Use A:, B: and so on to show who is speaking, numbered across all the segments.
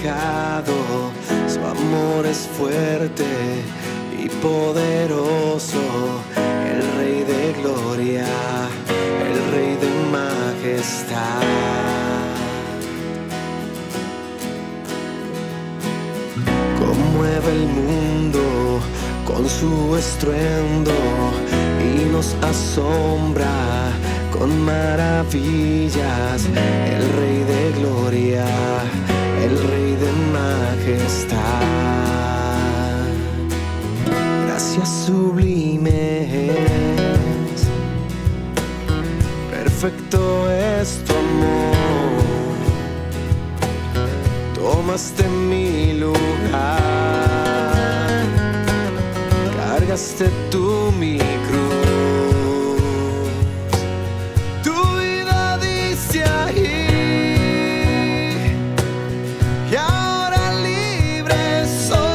A: pecado. Su amor es fuerte y poderoso, el Rey de gloria, el Rey de majestad. Conmueve el mundo con su estruendo y nos asombra con maravillas, el Rey de gloria, el Rey de majestad. Gracias sublimes, perfecto es tu amor. Tomaste mi lugar, cargaste tú mi cruz. Tu vida diste ahí y ahora libre soy.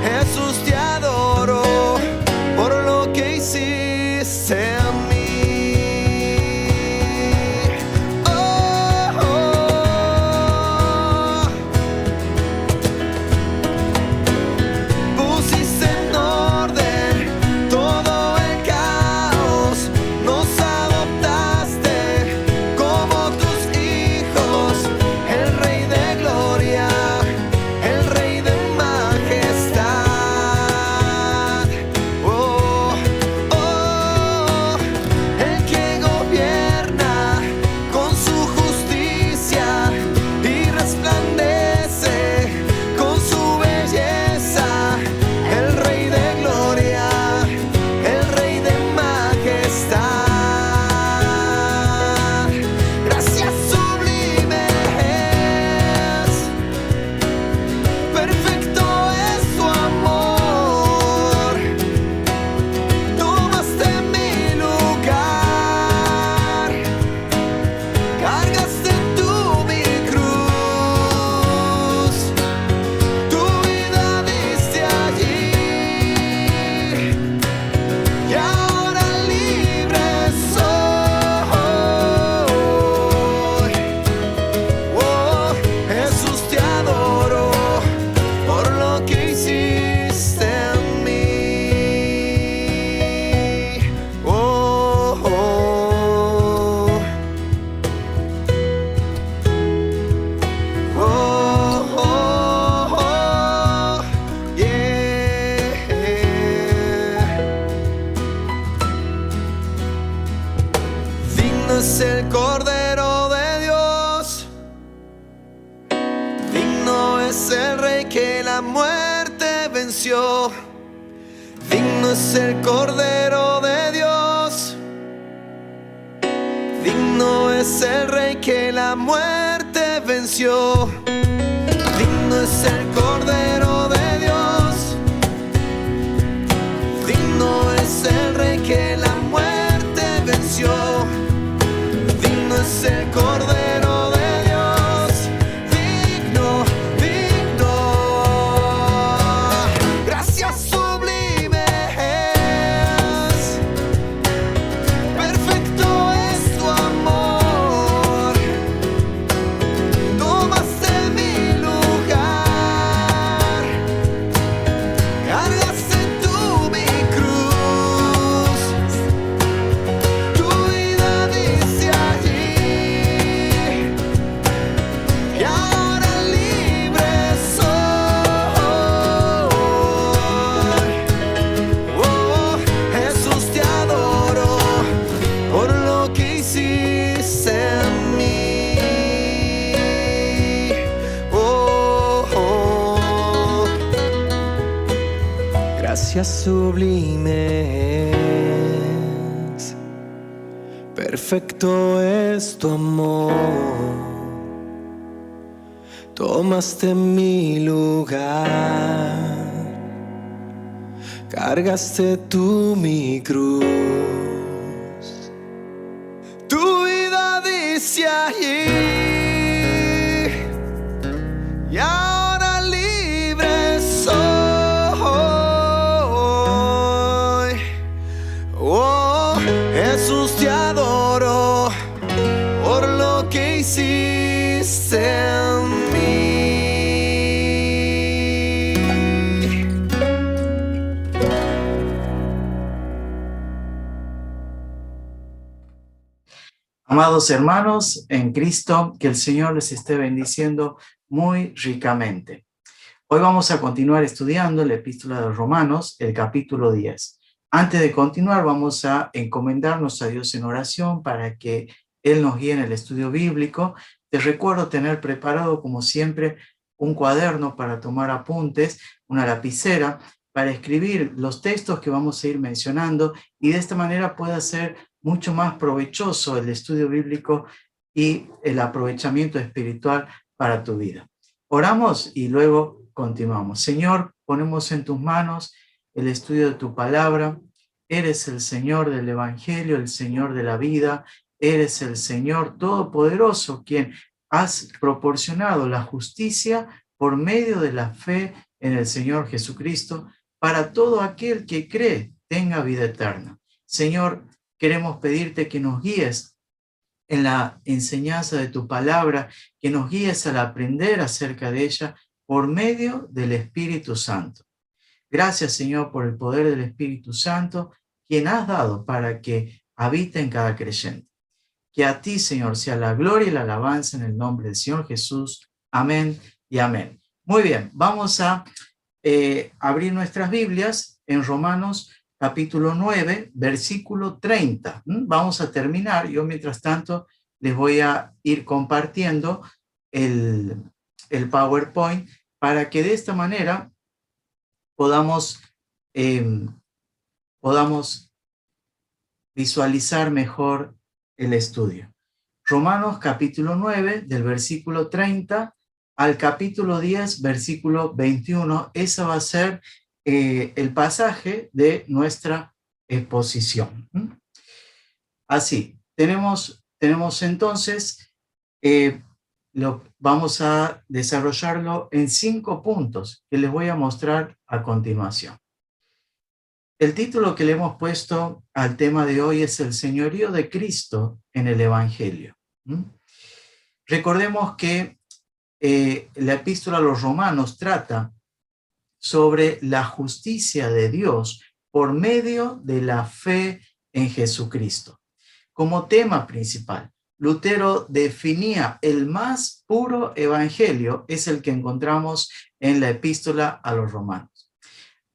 A: Jesús, te adoro por lo que hiciste en mí. Es el Cordero de Dios, digno es el Rey que la muerte venció. Digno es el Cordero de Dios, digno es el Rey que la muerte venció. Digno es el Cordero de Dios, digno es el Rey que la muerte venció. Es el Cordero de Dios, digno, digno. Gracias sublimes, perfecto es tu amor. Tomaste mi lugar, cargaste tú mi cruz. Tu vida diste allí. Gracias sublimes, perfecto es tu amor. Tomaste mi lugar, cargaste tú mi cruz. Tu vida dice allí y ahora libre soy. Jesús, te adoro por
B: Amados hermanos en Cristo, que el Señor les esté bendiciendo muy ricamente. Hoy vamos a continuar estudiando la Epístola de los Romanos, el capítulo 10. Antes de continuar, vamos a encomendarnos a Dios en oración para que Él nos guíe en el estudio bíblico. Te recuerdo tener preparado, como siempre, un cuaderno para tomar apuntes, una lapicera, para escribir los textos que vamos a ir mencionando y de esta manera pueda ser mucho más provechoso el estudio bíblico y el aprovechamiento espiritual para tu vida. Oramos y luego continuamos. Señor, ponemos en tus manos el estudio de tu palabra. Eres el Señor del Evangelio, el Señor de la vida. Eres el Señor Todopoderoso, quien has proporcionado la justicia por medio de la fe en el Señor Jesucristo para todo aquel que cree tenga vida eterna. Señor, queremos pedirte que nos guíes en la enseñanza de tu palabra, que nos guíes al aprender acerca de ella por medio del Espíritu Santo. Gracias, Señor, por el poder del Espíritu Santo, quien has dado para que habite en cada creyente. Que a ti, Señor, sea la gloria y la alabanza en el nombre del Señor Jesús. Amén y amén. Muy bien, vamos a abrir nuestras Biblias en Romanos capítulo 9, versículo 30. Vamos a terminar. Yo, mientras tanto, les voy a ir compartiendo el PowerPoint para que de esta manera podamos visualizar mejor el estudio. Romanos capítulo 9, del versículo 30 al capítulo 10, versículo 21. Ese va a ser el pasaje de nuestra exposición. Así, tenemos entonces, vamos a desarrollarlo en 5 puntos que les voy a mostrar a continuación. El título que le hemos puesto al tema de hoy es el señorío de Cristo en el Evangelio. Recordemos que la epístola a los Romanos trata sobre la justicia de Dios por medio de la fe en Jesucristo. Como tema principal, Lutero definía el más puro evangelio, es el que encontramos en la epístola a los Romanos.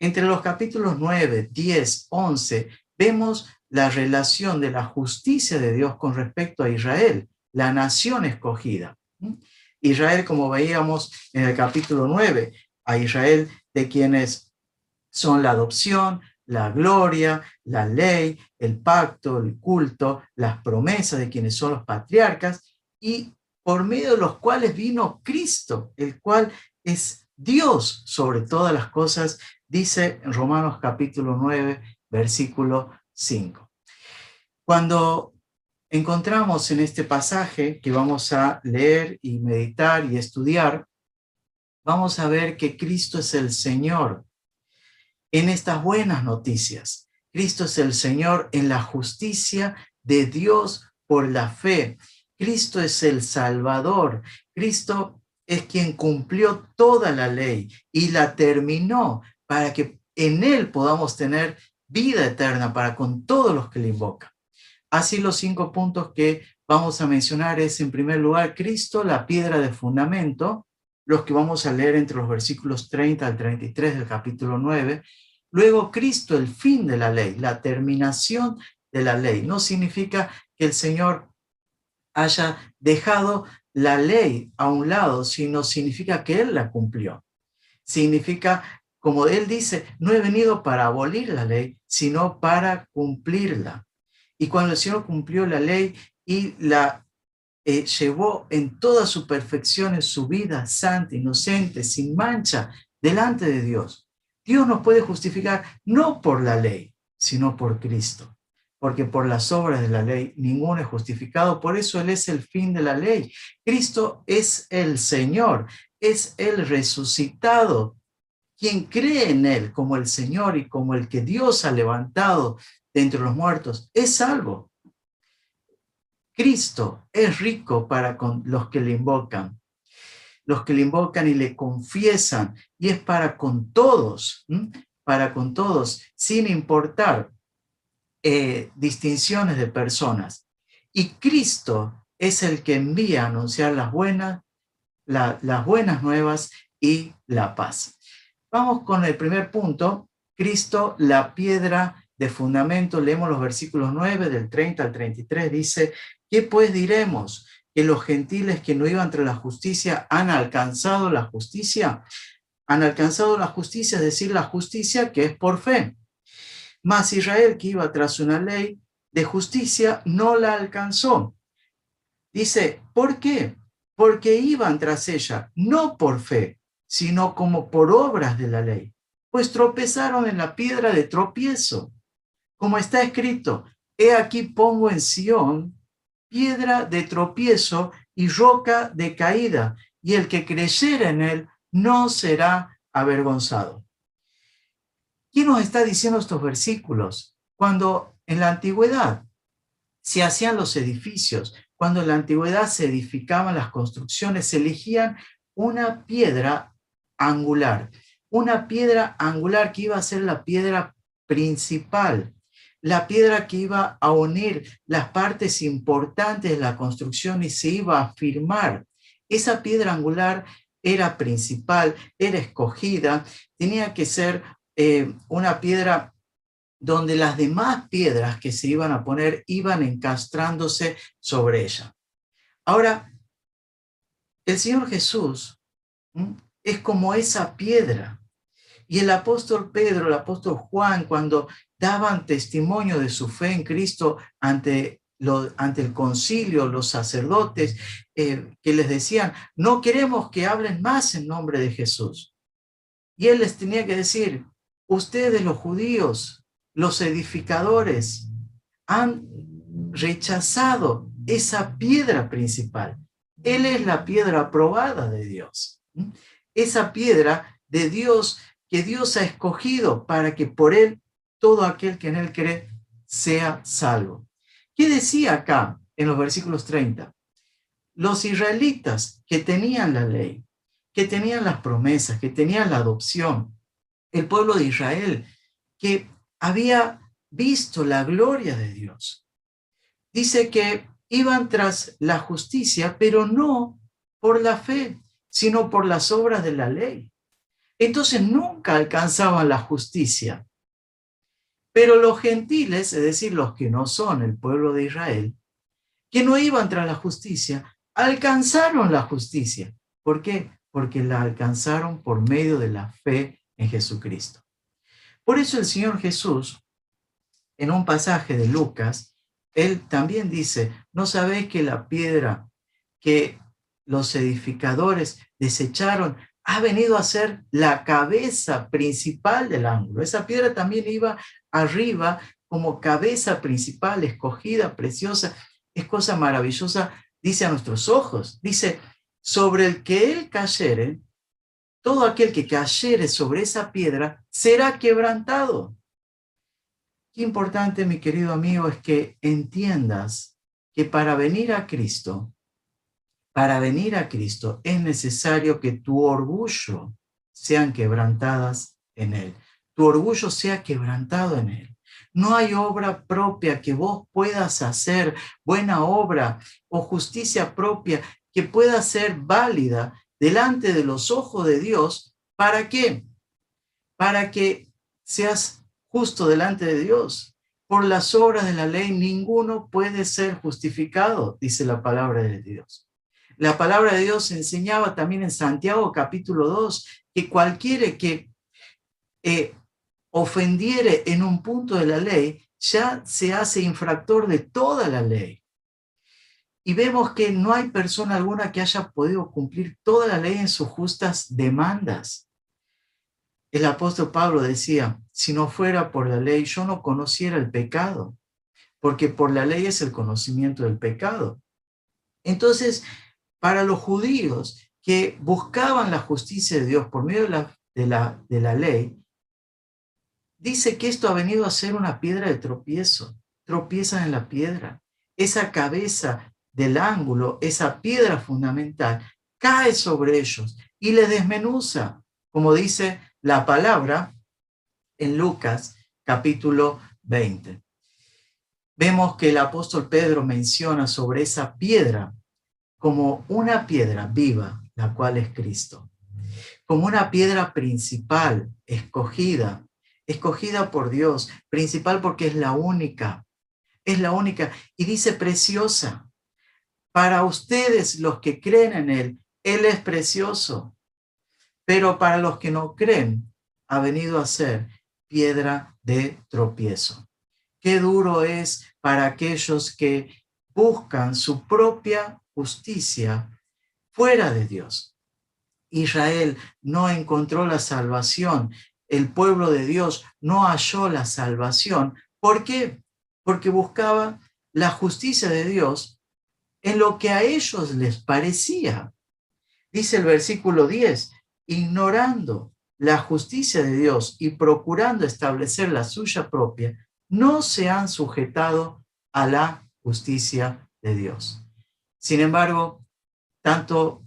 B: Entre los capítulos 9, 10, 11, vemos la relación de la justicia de Dios con respecto a Israel, la nación escogida. Israel, como veíamos en el capítulo 9, a Israel de quienes son la adopción, la gloria, la ley, el pacto, el culto, las promesas de quienes son los patriarcas y por medio de los cuales vino Cristo, el cual es Dios sobre todas las cosas, dice en Romanos capítulo 9, versículo 5. Cuando encontramos en este pasaje que vamos a leer y meditar y estudiar, vamos a ver que Cristo es el Señor en estas buenas noticias. Cristo es el Señor en la justicia de Dios por la fe. Cristo es el Salvador. Cristo es quien cumplió toda la ley y la terminó para que en Él podamos tener vida eterna para con todos los que le invocan. Así los 5 puntos que vamos a mencionar es, en primer lugar, Cristo, la piedra de fundamento, los que vamos a leer entre los versículos 30 al 33 del capítulo 9. Luego, Cristo, el fin de la ley, la terminación de la ley. No significa que el Señor haya dejado la ley a un lado, sino significa que Él la cumplió. Significa, como Él dice, no he venido para abolir la ley, sino para cumplirla. Y cuando el Señor cumplió la ley y la llevó en toda su perfección en su vida santa, inocente, sin mancha, delante de Dios, Dios nos puede justificar no por la ley, sino por Cristo. Porque por las obras de la ley ninguno es justificado, por eso Él es el fin de la ley. Cristo es el Señor, es el resucitado. Quien cree en Él como el Señor y como el que Dios ha levantado de entre los muertos, es salvo. Cristo es rico para con los que le invocan. Los que le invocan y le confiesan, y es para con todos, sin importar distinciones de personas. y Cristo es el que envía a anunciar las buenas nuevas y la paz. Vamos con el primer punto, Cristo, la piedra de fundamento. Leemos los versículos 9 del 30 al 33, dice, ¿qué pues diremos? ¿Que los gentiles que no iban tras la justicia han alcanzado la justicia? Han alcanzado la justicia, es decir, la justicia que es por fe. Mas Israel, que iba tras una ley de justicia, no la alcanzó. Dice, ¿por qué? Porque iban tras ella, no por fe, sino como por obras de la ley, pues tropezaron en la piedra de tropiezo. Como está escrito, he aquí pongo en Sión piedra de tropiezo y roca de caída, y el que creyere en él no será avergonzado. ¿Quién nos está diciendo estos versículos? Cuando en la antigüedad se hacían los edificios, cuando en la antigüedad se edificaban las construcciones, se elegían una piedra angular que iba a ser la piedra principal, la piedra que iba a unir las partes importantes de la construcción y se iba a firmar. Esa piedra angular era principal, era escogida, tenía que ser una piedra donde las demás piedras que se iban a poner iban encastrándose sobre ella. Ahora, el Señor Jesús es como esa piedra. Y el apóstol Pedro, el apóstol Juan, cuando daban testimonio de su fe en Cristo ante el concilio, los sacerdotes, que les decían, no queremos que hablen más en nombre de Jesús. Y él les tenía que decir, ustedes los judíos, los edificadores, han rechazado esa piedra principal. Él es la piedra aprobada de Dios. Esa piedra de Dios que Dios ha escogido para que por él todo aquel que en él cree sea salvo. ¿Qué decía acá en los versículos 30? Los israelitas que tenían la ley, que tenían las promesas, que tenían la adopción, el pueblo de Israel que había visto la gloria de Dios. Dice que iban tras la justicia, pero no por la fe, sino por las obras de la ley. Entonces nunca alcanzaban la justicia. Pero los gentiles, es decir, los que no son el pueblo de Israel, que no iban tras la justicia, alcanzaron la justicia. ¿Por qué? Porque la alcanzaron por medio de la fe en Jesucristo. Por eso el Señor Jesús, en un pasaje de Lucas, él también dice, ¿no sabéis que la piedra que los edificadores desecharon ha venido a ser la cabeza principal del ángulo? Esa piedra también iba arriba como cabeza principal, escogida, preciosa, es cosa maravillosa, dice a nuestros ojos, dice, sobre el que él cayere, todo aquel que cayere sobre esa piedra será quebrantado. Qué importante, mi querido amigo, es que entiendas que para venir a Cristo es necesario que tu orgullo sean quebrantadas en él. Tu orgullo sea quebrantado en él. No hay obra propia que vos puedas hacer, buena obra o justicia propia que pueda ser válida delante de los ojos de Dios. ¿Para qué? Para que seas justo delante de Dios. Por las obras de la ley ninguno puede ser justificado, dice la palabra de Dios. La palabra de Dios enseñaba también en Santiago capítulo 2 que cualquiera que ofendiere en un punto de la ley ya se hace infractor de toda la ley. Y vemos que no hay persona alguna que haya podido cumplir toda la ley en sus justas demandas. El apóstol Pablo decía, si no fuera por la ley, yo no conociera el pecado, porque por la ley es el conocimiento del pecado. Entonces, para los judíos que buscaban la justicia de Dios por medio de la ley, dice que esto ha venido a ser una piedra de tropiezo. Tropiezan en la piedra. Esa cabeza del ángulo, esa piedra fundamental, cae sobre ellos y les desmenuza, como dice la palabra en Lucas capítulo 20. vemos que el apóstol Pedro menciona sobre esa piedra como una piedra viva, la cual es Cristo, como una piedra principal, escogida por Dios, principal porque es la única, y dice preciosa. Para ustedes, los que creen en Él es precioso, pero para los que no creen, ha venido a ser piedra de tropiezo. Qué duro es para aquellos que buscan su propia justicia fuera de Dios. Israel no encontró la salvación. El pueblo de Dios no halló la salvación. ¿Por qué? Porque buscaba la justicia de Dios en lo que a ellos les parecía. Dice el versículo 10, ignorando la justicia de Dios y procurando establecer la suya propia, no se han sujetado a la justicia de Dios. Sin embargo, tanto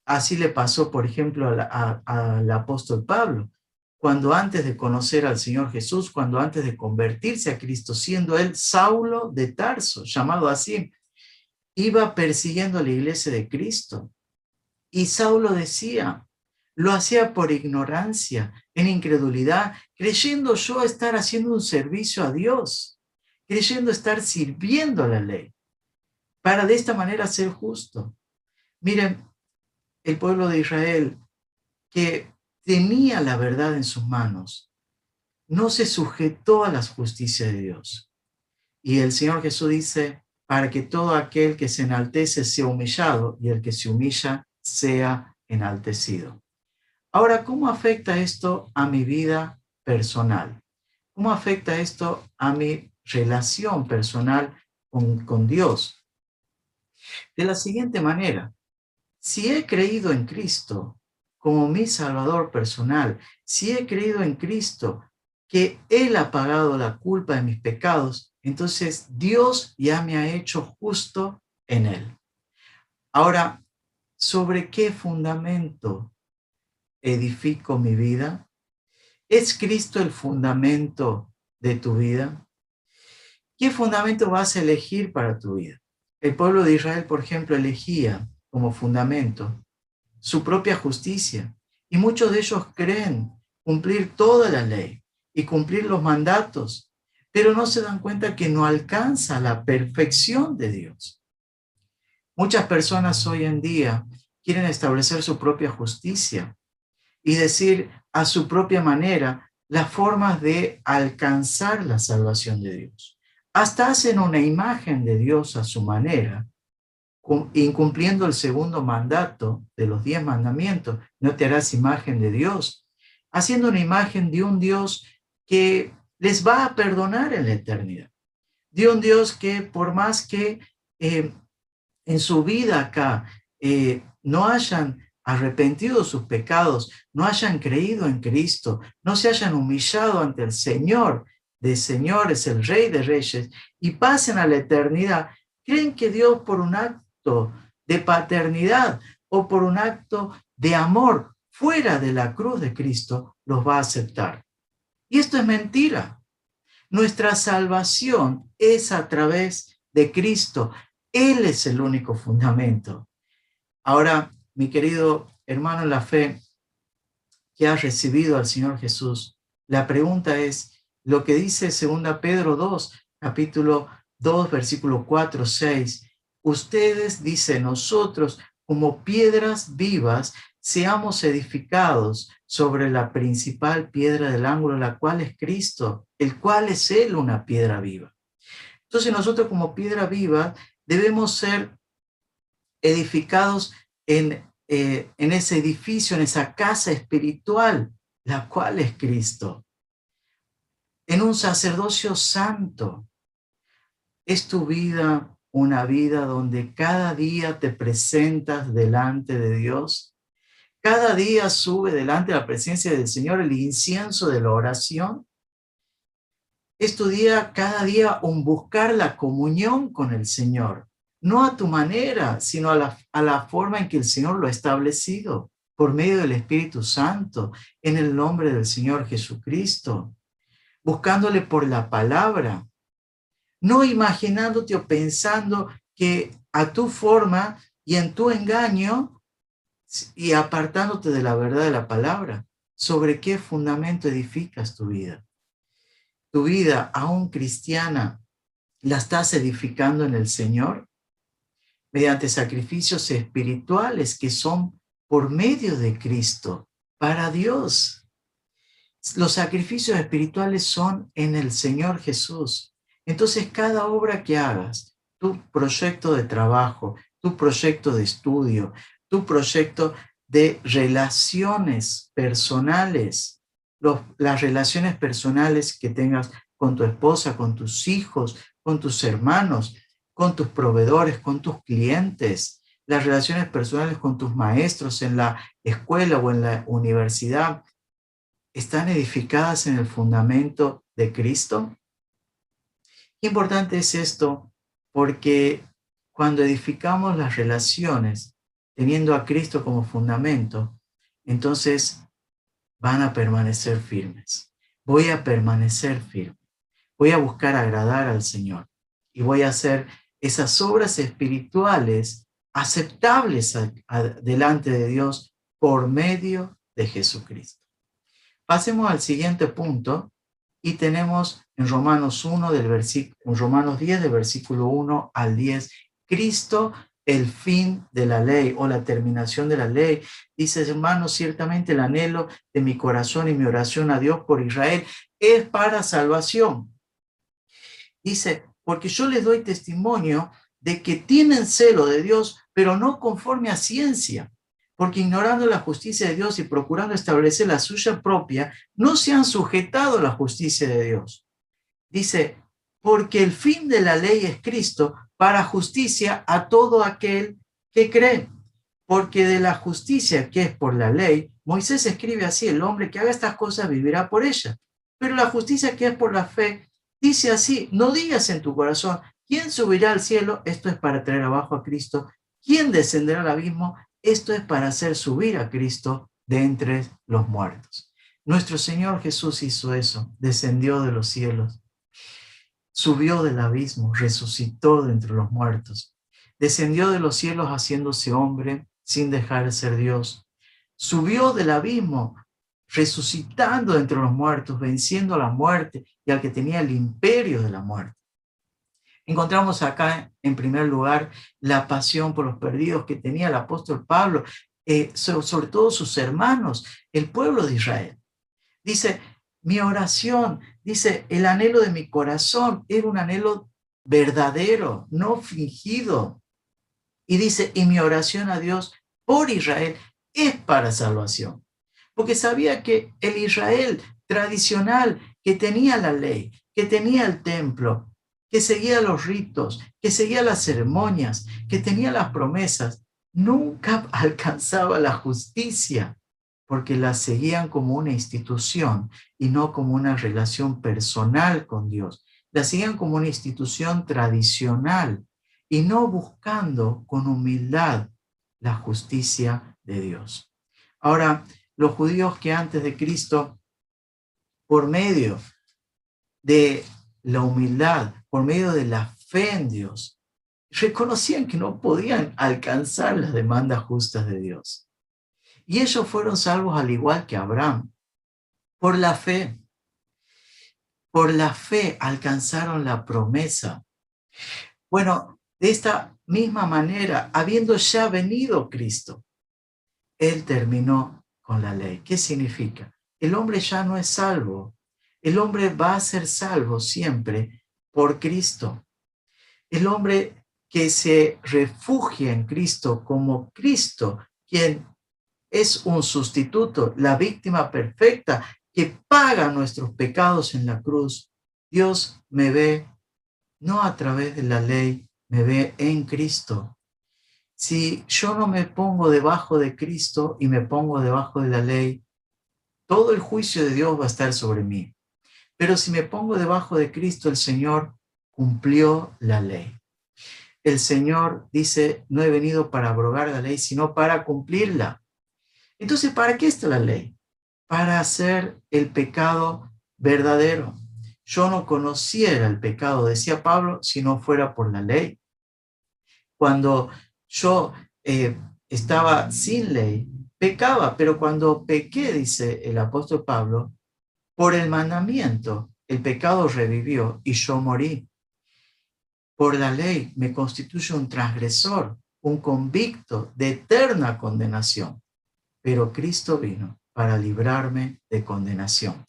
B: así le pasó, por ejemplo, al apóstol Pablo, cuando antes de conocer al Señor Jesús, cuando antes de convertirse a Cristo, siendo él Saulo de Tarso, llamado así, iba persiguiendo a la iglesia de Cristo. Y Saulo decía, lo hacía por ignorancia, en incredulidad, creyendo yo estar haciendo un servicio a Dios, creyendo estar sirviendo a la ley, para de esta manera ser justo. Miren, el pueblo de Israel, que tenía la verdad en sus manos, no se sujetó a la justicia de Dios. Y el Señor Jesús dice, para que todo aquel que se enaltece sea humillado y el que se humilla sea enaltecido. Ahora, ¿cómo afecta esto a mi vida personal? ¿Cómo afecta esto a mi relación personal con Dios? De la siguiente manera, si he creído en Cristo como mi Salvador personal, si he creído en Cristo que Él ha pagado la culpa de mis pecados, entonces Dios ya me ha hecho justo en Él. Ahora, ¿sobre qué fundamento edifico mi vida? ¿Es Cristo el fundamento de tu vida? ¿Qué fundamento vas a elegir para tu vida? El pueblo de Israel, por ejemplo, elegía como fundamento su propia justicia, y muchos de ellos creen cumplir toda la ley y cumplir los mandatos, pero no se dan cuenta que no alcanza la perfección de Dios. Muchas personas hoy en día quieren establecer su propia justicia y decir a su propia manera las formas de alcanzar la salvación de Dios. Hasta hacen una imagen de Dios a su manera, incumpliendo el segundo mandato de los 10 mandamientos, no te harás imagen de Dios, haciendo una imagen de un Dios que les va a perdonar en la eternidad, de un Dios que por más que en su vida acá no hayan arrepentido sus pecados, no hayan creído en Cristo, no se hayan humillado ante el Señor de señores, el Rey de Reyes, y pasen a la eternidad, creen que Dios por un acto de paternidad o por un acto de amor fuera de la cruz de Cristo los va a aceptar. Y esto es mentira. Nuestra salvación es a través de Cristo. Él es el único fundamento. Ahora, mi querido hermano en la fe que ha recibido al Señor Jesús, la pregunta es lo que dice 2 Pedro 2, capítulo 2, versículo 4, 6. Ustedes, dice, nosotros como piedras vivas, seamos edificados sobre la principal piedra del ángulo, la cual es Cristo, el cual es Él una piedra viva. Entonces nosotros como piedra viva debemos ser edificados en ese edificio, en esa casa espiritual, la cual es Cristo. En un sacerdocio santo. ¿Es tu vida una vida donde cada día te presentas delante de Dios? ¿Cada día sube delante de la presencia del Señor el incienso de la oración? ¿Es tu día, cada día, un buscar la comunión con el Señor? No a tu manera, sino a la forma en que el Señor lo ha establecido, por medio del Espíritu Santo, en el nombre del Señor Jesucristo, buscándole por la palabra. no imaginándote o pensando que a tu forma y en tu engaño y apartándote de la verdad de la palabra. ¿Sobre qué fundamento edificas tu vida? Tu vida, aún cristiana, ¿la estás edificando en el Señor? Mediante sacrificios espirituales que son por medio de Cristo, para Dios. Los sacrificios espirituales son en el Señor Jesús. Entonces, cada obra que hagas, tu proyecto de trabajo, tu proyecto de estudio, tu proyecto de relaciones personales, las relaciones personales que tengas con tu esposa, con tus hijos, con tus hermanos, con tus proveedores, con tus clientes, las relaciones personales con tus maestros en la escuela o en la universidad, ¿están edificadas en el fundamento de Cristo? Qué importante es esto, porque cuando edificamos las relaciones teniendo a Cristo como fundamento, entonces van a permanecer firmes. Voy a permanecer firme. Voy a buscar agradar al Señor y voy a hacer esas obras espirituales aceptables delante de Dios por medio de Jesucristo. Pasemos al siguiente punto y tenemos en Romanos 10 del versículo 1 al 10, Cristo, el fin de la ley o la terminación de la ley. Dice, hermanos, ciertamente el anhelo de mi corazón y mi oración a Dios por Israel es para salvación. Dice, porque yo les doy testimonio de que tienen celo de Dios, pero no conforme a ciencia, porque ignorando la justicia de Dios y procurando establecer la suya propia, no se han sujetado a la justicia de Dios. Dice, porque el fin de la ley es Cristo para justicia a todo aquel que cree. Porque de la justicia que es por la ley, Moisés escribe así, el hombre que haga estas cosas vivirá por ella. Pero la justicia que es por la fe, dice así, no digas en tu corazón, ¿quién subirá al cielo? Esto es para traer abajo a Cristo. ¿Quién descenderá al abismo? Esto es para hacer subir a Cristo de entre los muertos. Nuestro Señor Jesús hizo eso, descendió de los cielos, subió del abismo, resucitó de entre los muertos, descendió de los cielos haciéndose hombre sin dejar de ser Dios, subió del abismo, resucitando de entre los muertos, venciendo a la muerte y al que tenía el imperio de la muerte. Encontramos acá, en primer lugar, la pasión por los perdidos que tenía el apóstol Pablo, sobre todo sus hermanos, el pueblo de Israel. Dice, mi oración, dice, el anhelo de mi corazón era un anhelo verdadero, no fingido. Y dice, y mi oración a Dios por Israel es para salvación. Porque sabía que el Israel tradicional, que tenía la ley, que tenía el templo, que seguía los ritos, que seguía las ceremonias, que tenía las promesas, nunca alcanzaba la justicia, porque la seguían como una institución y no como una relación personal con Dios. La seguían como una institución tradicional y no buscando con humildad la justicia de Dios. Ahora, los judíos que antes de Cristo, por medio de la humildad, por medio de la fe en Dios, reconocían que no podían alcanzar las demandas justas de Dios. Y ellos fueron salvos al igual que Abraham, por la fe. Por la fe alcanzaron la promesa. Bueno, de esta misma manera, habiendo ya venido Cristo, Él terminó con la ley. ¿Qué significa? El hombre ya no es salvo. El hombre va a ser salvo siempre por Cristo. El hombre que se refugia en Cristo como Cristo, quien es un sustituto, la víctima perfecta que paga nuestros pecados en la cruz. Dios me ve no a través de la ley, me ve en Cristo. Si yo no me pongo debajo de Cristo y me pongo debajo de la ley, todo el juicio de Dios va a estar sobre mí. Pero si me pongo debajo de Cristo, el Señor cumplió la ley. El Señor dice, no he venido para abrogar la ley, sino para cumplirla. Entonces, ¿para qué está la ley? Para hacer el pecado verdadero, yo no conociera el pecado, decía Pablo, si no fuera por la ley. Cuando yo estaba sin ley, pecaba, pero cuando pequé, dice el apóstol Pablo, por el mandamiento, el pecado revivió y yo morí. Por la ley me constituye un transgresor, un convicto de eterna condenación. Pero Cristo vino para librarme de condenación.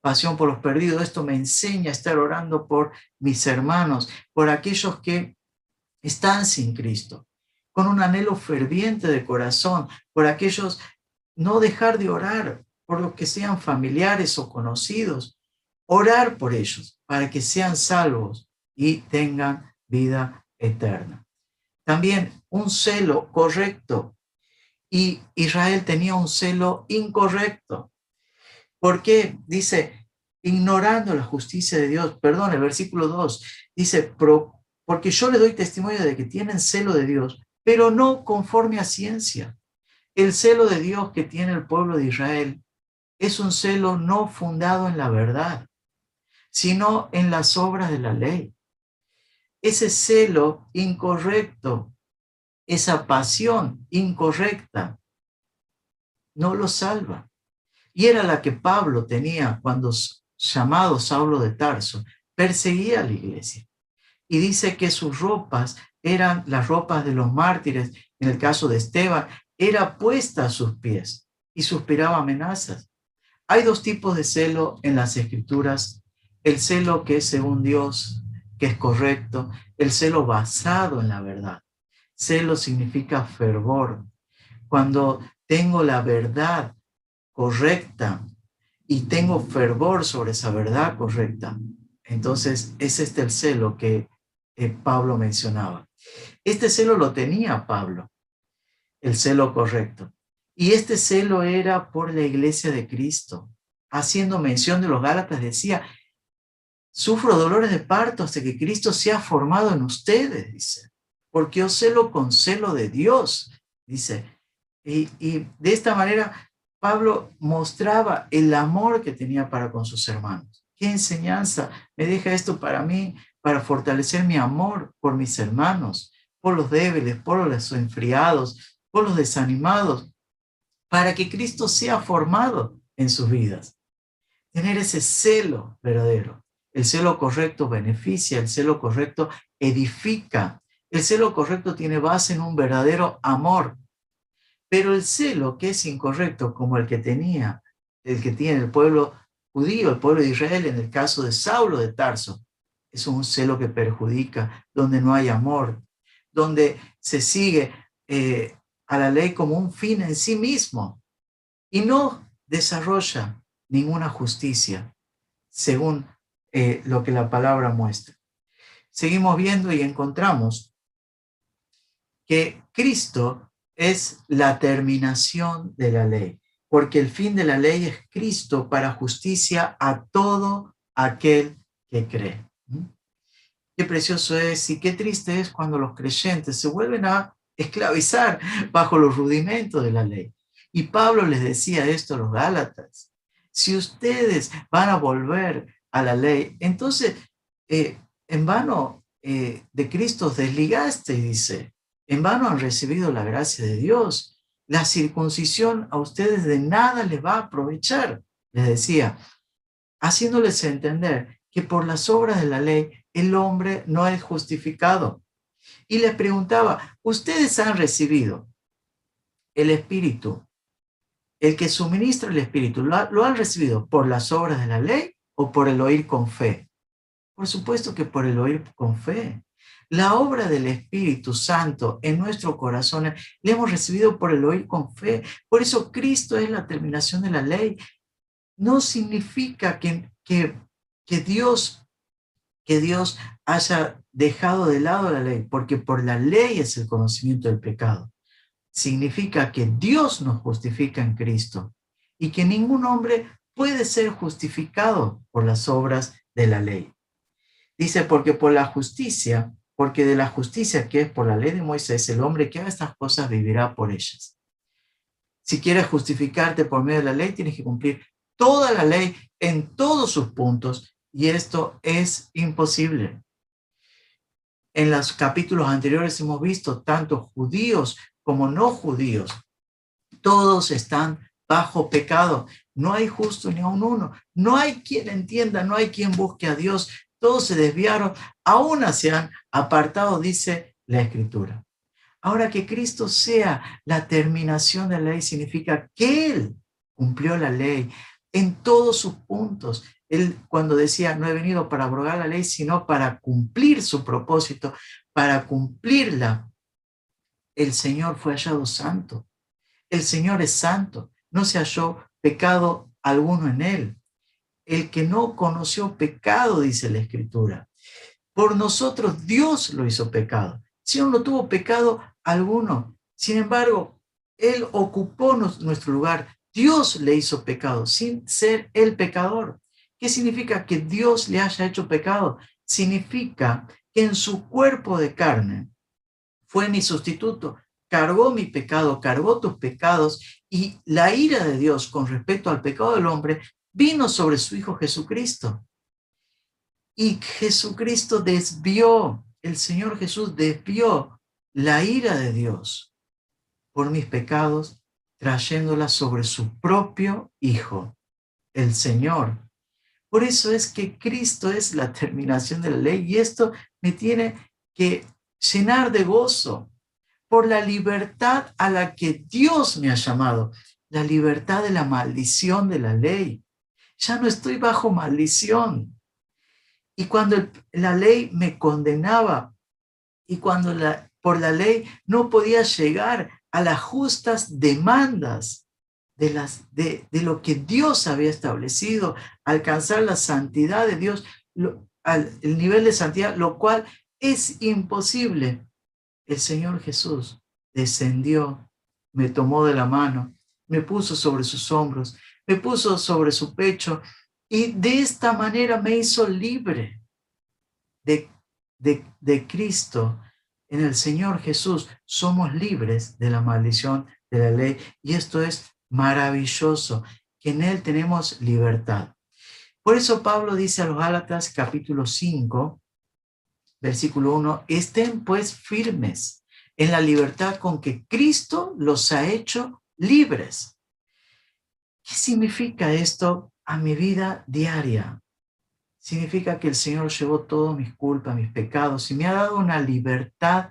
B: Pasión por los perdidos, esto me enseña a estar orando por mis hermanos, por aquellos que están sin Cristo, con un anhelo ferviente de corazón, por aquellos, no dejar de orar por los que sean familiares o conocidos, orar por ellos para que sean salvos y tengan vida eterna. También un celo correcto, y Israel tenía un celo incorrecto. ¿Por qué? Dice, ignorando la justicia de Dios. Perdón, el versículo 2 dice, porque yo le doy testimonio de que tienen celo de Dios, pero no conforme a ciencia. El celo de Dios que tiene el pueblo de Israel es un celo no fundado en la verdad, sino en las obras de la ley. Ese celo incorrecto, esa pasión incorrecta, no lo salva. Y era la que Pablo tenía cuando, llamado Saulo de Tarso, perseguía a la iglesia. Y dice que sus ropas eran las ropas de los mártires. En el caso de Esteban, era puesta a sus pies y suspiraba amenazas. Hay dos tipos de celo en las Escrituras: el celo que es según Dios, que es correcto, el celo basado en la verdad. Celo significa fervor. Cuando tengo la verdad correcta y tengo fervor sobre esa verdad correcta, entonces es este el celo que Pablo mencionaba. Este celo lo tenía Pablo, el celo correcto. Y este celo era por la iglesia de Cristo. Haciendo mención de los Gálatas, decía, sufro dolores de parto hasta que Cristo sea formado en ustedes, dice, porque os celo con celo de Dios, dice. Y de esta manera Pablo mostraba el amor que tenía para con sus hermanos. ¿Qué enseñanza me deja esto para mí, para fortalecer mi amor por mis hermanos, por los débiles, por los enfriados, por los desanimados, para que Cristo sea formado en sus vidas? Tener ese celo verdadero. El celo correcto beneficia, el celo correcto edifica, el celo correcto tiene base en un verdadero amor. Pero el celo que es incorrecto, como el que tiene el pueblo judío, el pueblo de Israel, en el caso de Saulo de Tarso, es un celo que perjudica, donde no hay amor, donde se sigue a la ley como un fin en sí mismo y no desarrolla ninguna justicia, según lo que la palabra muestra. Seguimos viendo y encontramos que Cristo es la terminación de la ley, porque el fin de la ley es Cristo para justicia a todo aquel que cree. Qué precioso es y qué triste es cuando los creyentes se vuelven a esclavizar bajo los rudimentos de la ley. Y Pablo les decía esto a los Gálatas: si ustedes van a volver a la ley, entonces en vano de Cristo os desligaste, dice. En vano han recibido la gracia de Dios. La circuncisión a ustedes de nada les va a aprovechar, les decía, haciéndoles entender que por las obras de la ley el hombre no es justificado. Y les preguntaba, ¿ustedes han recibido el Espíritu, el que suministra el Espíritu, lo han recibido por las obras de la ley o por el oír con fe? Por supuesto que por el oír con fe. La obra del Espíritu Santo en nuestro corazón la hemos recibido por el oír con fe. Por eso Cristo es la terminación de la ley. No significa que Dios haya dejado de lado la ley, porque por la ley es el conocimiento del pecado. Significa que Dios nos justifica en Cristo y que ningún hombre puede ser justificado por las obras de la ley. Dice, porque de la justicia que es por la ley de Moisés, el hombre que haga estas cosas vivirá por ellas. Si quieres justificarte por medio de la ley, tienes que cumplir toda la ley en todos sus puntos Y esto es imposible. En los capítulos anteriores hemos visto tanto judíos como no judíos. Todos están bajo pecado. No hay justo ni aun uno. No hay quien entienda, no hay quien busque a Dios. Todos se desviaron, aún se han apartado, dice la Escritura. Ahora, que Cristo sea la terminación de la ley significa que Él cumplió la ley en todos sus puntos. Él, cuando decía, no he venido para abrogar la ley, sino para cumplir su propósito, para cumplirla, el Señor fue hallado santo. El Señor es santo, no se halló pecado alguno en Él. El que no conoció pecado, dice la Escritura. Por nosotros Dios lo hizo pecado. Si no tuvo pecado alguno. Sin embargo, Él ocupó nuestro lugar. Dios le hizo pecado sin ser el pecador. ¿Qué significa que Dios le haya hecho pecado? Significa que en su cuerpo de carne fue mi sustituto, cargó mi pecado, cargó tus pecados, y la ira de Dios con respecto al pecado del hombre vino sobre su Hijo Jesucristo. Y Jesucristo desvió, el Señor Jesús desvió la ira de Dios por mis pecados, trayéndola sobre su propio Hijo, el Señor. Por eso es que Cristo es la terminación de la ley, y esto me tiene que llenar de gozo por la libertad a la que Dios me ha llamado, la libertad de la maldición de la ley. Ya no estoy bajo maldición. Y cuando la ley me condenaba, y cuando por la ley no podía llegar a las justas demandas de lo que Dios había establecido, alcanzar la santidad de Dios, el nivel de santidad, lo cual es imposible, el Señor Jesús descendió, me tomó de la mano, me puso sobre sus hombros, me puso sobre su pecho, y de esta manera me hizo libre de Cristo. En el Señor Jesús somos libres de la maldición de la ley, y esto es maravilloso, que en Él tenemos libertad. Por eso Pablo dice a los Gálatas capítulo 5, versículo 1, estén pues firmes en la libertad con que Cristo los ha hecho libres. ¿Qué significa esto a mi vida diaria? Significa que el Señor llevó todas mis culpas, mis pecados, y me ha dado una libertad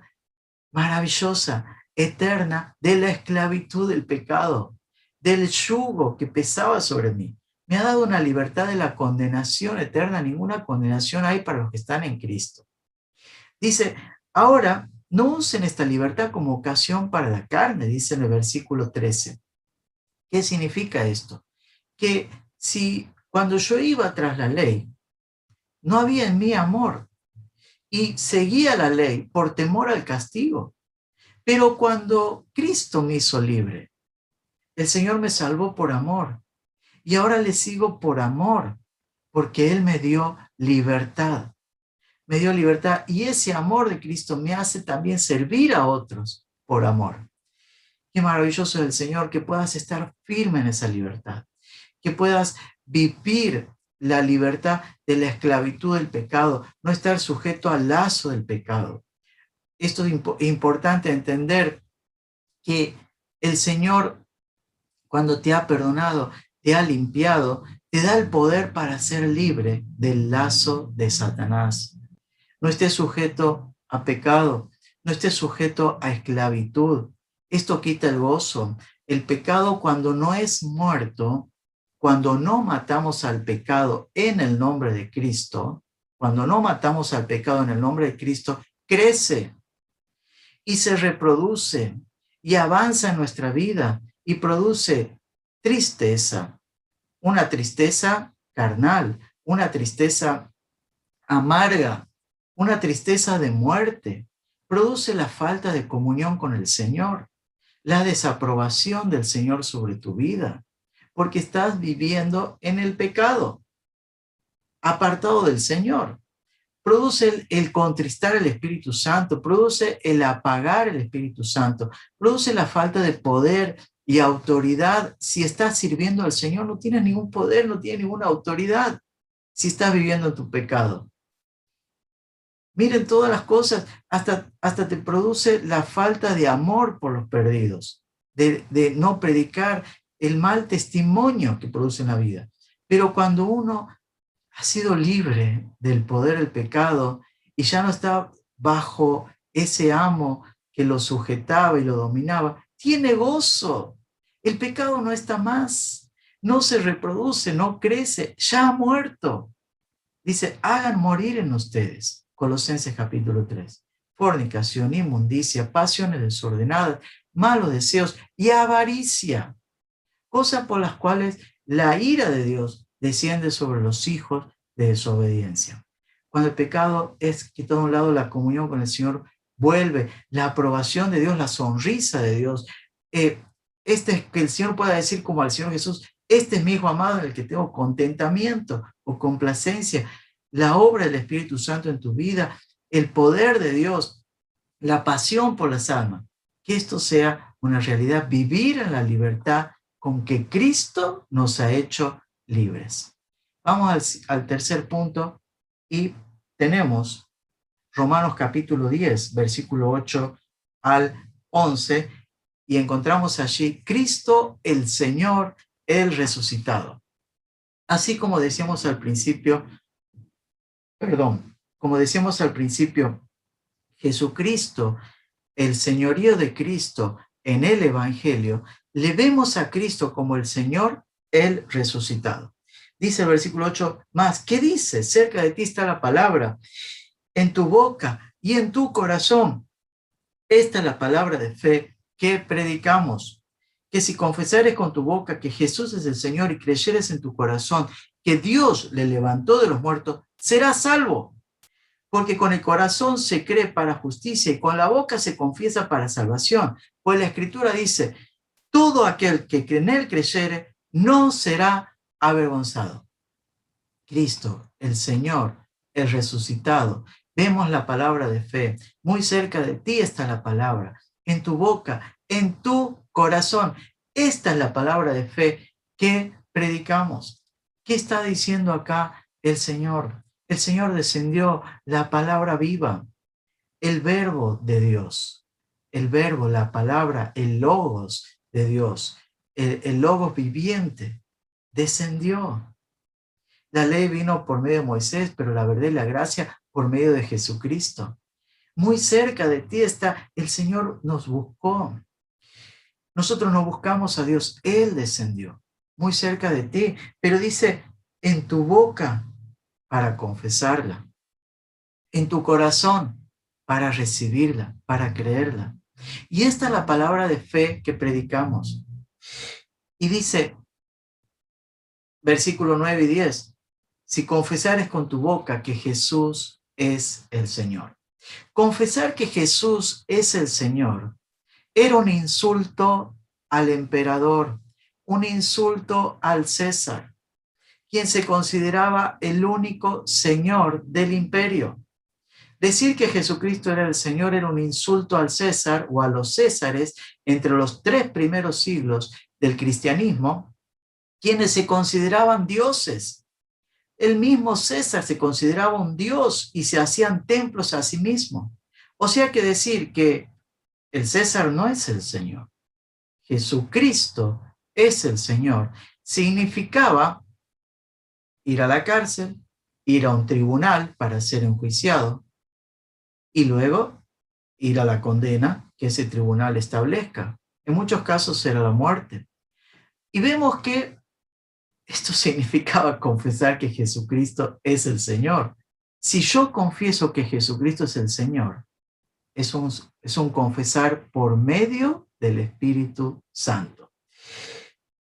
B: maravillosa, eterna, de la esclavitud del pecado, del yugo que pesaba sobre mí. Me ha dado una libertad de la condenación eterna. Ninguna condenación hay para los que están en Cristo. Dice, ahora no usen esta libertad como ocasión para la carne, dice en el versículo 13. ¿Qué significa esto? Que si cuando yo iba tras la ley, no había en mí amor y seguía la ley por temor al castigo. Pero cuando Cristo me hizo libre, el Señor me salvó por amor, y ahora le sigo por amor, porque Él me dio libertad. Me dio libertad, y ese amor de Cristo me hace también servir a otros por amor. Qué maravilloso es el Señor, que puedas estar firme en esa libertad, que puedas vivir la libertad de la esclavitud del pecado, no estar sujeto al lazo del pecado. Esto es importante entender, que el Señor, cuando te ha perdonado, te ha limpiado, te da el poder para ser libre del lazo de Satanás. No estés sujeto a pecado, no estés sujeto a esclavitud. Esto quita el gozo. El pecado, cuando no es muerto, cuando no matamos al pecado en el nombre de Cristo, cuando no matamos al pecado en el nombre de Cristo, crece y se reproduce y avanza en nuestra vida y produce tristeza, una tristeza carnal, una tristeza amarga, una tristeza de muerte. Produce la falta de comunión con el Señor, la desaprobación del Señor sobre tu vida, porque estás viviendo en el pecado, apartado del Señor. Produce el contristar el Espíritu Santo, produce el apagar el Espíritu Santo, produce la falta de poder y autoridad. Si estás sirviendo al Señor, no tienes ningún poder, no tienes ninguna autoridad. si estás viviendo en tu pecado. Miren todas las cosas, hasta te produce la falta de amor por los perdidos, de no predicar el mal testimonio que produce en la vida. Pero cuando uno ha sido libre del poder del pecado y ya no está bajo ese amo que lo sujetaba y lo dominaba, tiene gozo. El pecado no está más, no se reproduce, no crece, ya ha muerto. Dice, hagan morir en ustedes, Colosenses capítulo 3, fornicación, inmundicia, pasiones desordenadas, malos deseos y avaricia, cosas por las cuales la ira de Dios desciende sobre los hijos de desobediencia. Cuando el pecado es quitado a un lado, la comunión con el Señor vuelve, la aprobación de Dios, la sonrisa de Dios, que el Señor pueda decir como al Señor Jesús, este es mi Hijo amado en el que tengo contentamiento o complacencia, la obra del Espíritu Santo en tu vida, el poder de Dios, la pasión por las almas, que esto sea una realidad, vivir en la libertad con que Cristo nos ha hecho libres. Vamos al tercer punto y tenemos Romanos capítulo 10, versículo 8 al 11, y encontramos allí Cristo el Señor, el resucitado. Así como decíamos al principio, Jesucristo, el señorío de Cristo en el Evangelio, le vemos a Cristo como el Señor, el resucitado. Dice el versículo 8 más, ¿qué dice? Cerca de ti está la palabra, en tu boca y en tu corazón. Esta es la palabra de fe que predicamos, que si confesares con tu boca que Jesús es el Señor y creyeres en tu corazón que Dios le levantó de los muertos, serás salvo. Porque con el corazón se cree para justicia y con la boca se confiesa para salvación. Pues la Escritura dice, todo aquel que en él creyere no será avergonzado. Cristo, el Señor, el resucitado. Vemos la palabra de fe. Muy cerca de ti está la palabra. En tu boca, en tu corazón. Esta es la palabra de fe que predicamos. ¿Qué está diciendo acá el Señor? El Señor descendió, la palabra viva, el verbo de Dios, el verbo, la palabra, el logos de Dios, el logos viviente, descendió. La ley vino por medio de Moisés, pero la verdad y la gracia por medio de Jesucristo. Muy cerca de ti está, el Señor nos buscó. Nosotros no buscamos a Dios, Él descendió. Muy cerca de ti, pero dice, en tu boca, para confesarla, en tu corazón, para recibirla, para creerla. Y esta es la palabra de fe que predicamos. Y dice, versículo 9 y 10, si confesares con tu boca que Jesús es el Señor. Confesar que Jesús es el Señor era un insulto al emperador, un insulto al César, quien se consideraba el único Señor del imperio. Decir que Jesucristo era el Señor era un insulto al César o a los Césares entre los 3 primeros siglos del cristianismo, quienes se consideraban dioses. El mismo César se consideraba un dios y se hacían templos a sí mismo. O sea que decir que el César no es el Señor, Jesucristo es el Señor, significaba ir a la cárcel, ir a un tribunal para ser enjuiciado y luego ir a la condena que ese tribunal establezca. En muchos casos era la muerte. Y vemos que esto significaba confesar que Jesucristo es el Señor. Si yo confieso que Jesucristo es el Señor, es un confesar por medio del Espíritu Santo.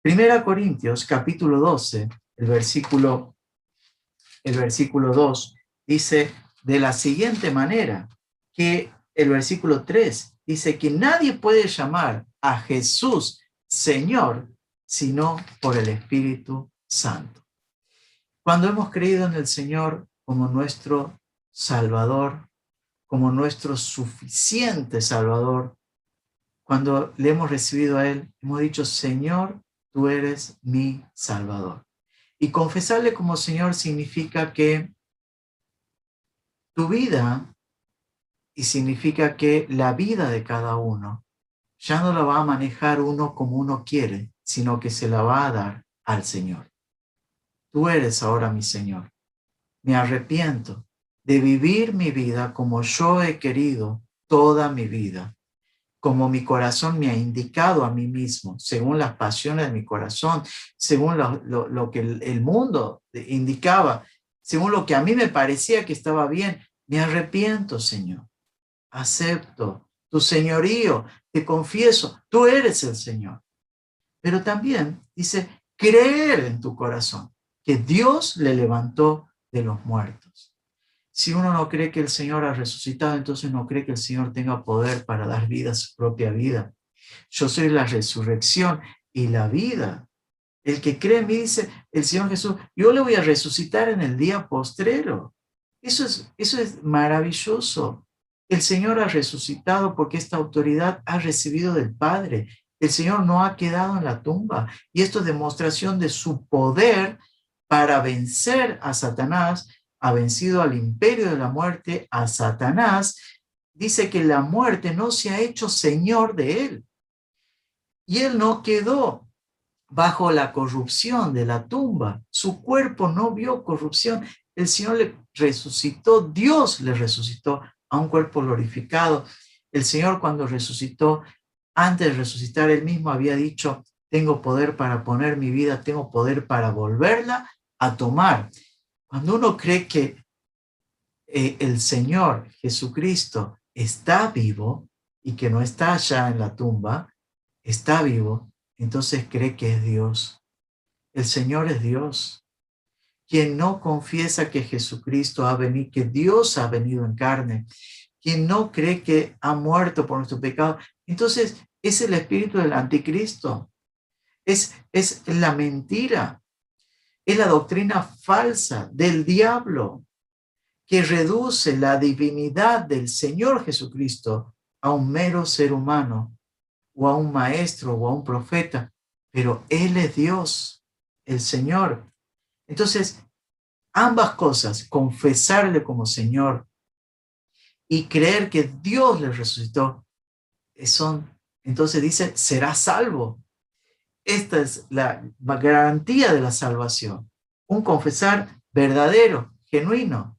B: 1 Corintios capítulo 12, el versículo 2 dice de la siguiente manera, que el versículo 3 dice que nadie puede llamar a Jesús Señor sino por el Espíritu Santo. Cuando hemos creído en el Señor como nuestro Salvador, como nuestro suficiente Salvador, cuando le hemos recibido a Él, hemos dicho, Señor, tú eres mi Salvador. Y confesarle como Señor significa que tu vida, y significa que la vida de cada uno ya no la va a manejar uno como uno quiere, sino que se la va a dar al Señor. Tú eres ahora mi Señor. Me arrepiento de vivir mi vida como yo he querido toda mi vida, como mi corazón me ha indicado a mí mismo, según las pasiones de mi corazón, según lo que el mundo indicaba, según lo que a mí me parecía que estaba bien. Me arrepiento, Señor. Acepto tu señorío, te confieso, tú eres el Señor. Pero también dice, creer en tu corazón que Dios le levantó de los muertos. Si uno no cree que el Señor ha resucitado, entonces no cree que el Señor tenga poder para dar vida a su propia vida. Yo soy la resurrección y la vida. El que cree en mí, dice el Señor Jesús, yo le voy a resucitar en el día postrero. Eso es maravilloso. El Señor ha resucitado porque esta autoridad ha recibido del Padre. El Señor no ha quedado en la tumba. Y esto es demostración de su poder para vencer a Satanás. Ha vencido al imperio de la muerte, a Satanás. Dice que la muerte no se ha hecho señor de él. Y él no quedó bajo la corrupción de la tumba. Su cuerpo no vio corrupción. El Señor le resucitó, Dios le resucitó a un cuerpo glorificado. El Señor cuando resucitó, antes de resucitar, él mismo había dicho, tengo poder para poner mi vida, tengo poder para volverla a tomar. Cuando uno cree que el Señor Jesucristo está vivo y que no está allá en la tumba, está vivo, entonces cree que es Dios. El Señor es Dios. Quien no confiesa que Jesucristo ha venido, que Dios ha venido en carne, quien no cree que ha muerto por nuestro pecado, entonces es el espíritu del anticristo, es la mentira, es la doctrina falsa del diablo que reduce la divinidad del Señor Jesucristo a un mero ser humano o a un maestro o a un profeta, pero Él es Dios, el Señor. Entonces, ambas cosas, confesarle como Señor y creer que Dios le resucitó, entonces dice, será salvo. Esta es la garantía de la salvación. Un confesar verdadero, genuino.